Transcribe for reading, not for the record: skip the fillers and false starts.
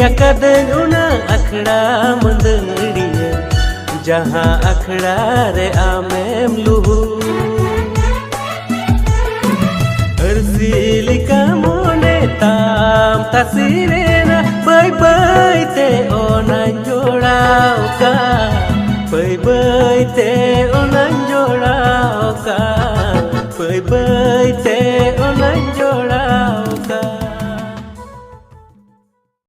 akadeng una akhड़ा मंदड़िया जहाँ अखड़ा रे आमेम लुहु अर्सिलिका मोने ताम तसिरेना बाय बाय ते ओना जोड़ाओ का बाय बाय ते ओना जोड़ाओ का बाय बाय